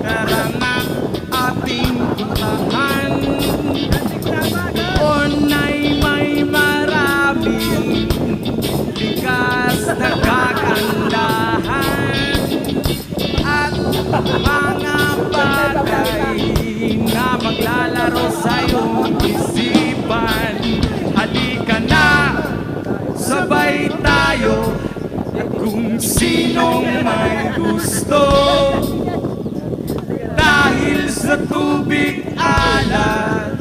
Karangat ating puntahan. Onay may maraming likas na kagandahan at mga bagay na maglalaro sa iyong isipan. Halika na, sabay tayo kung sinong may gusto. Dahil sa tubig alat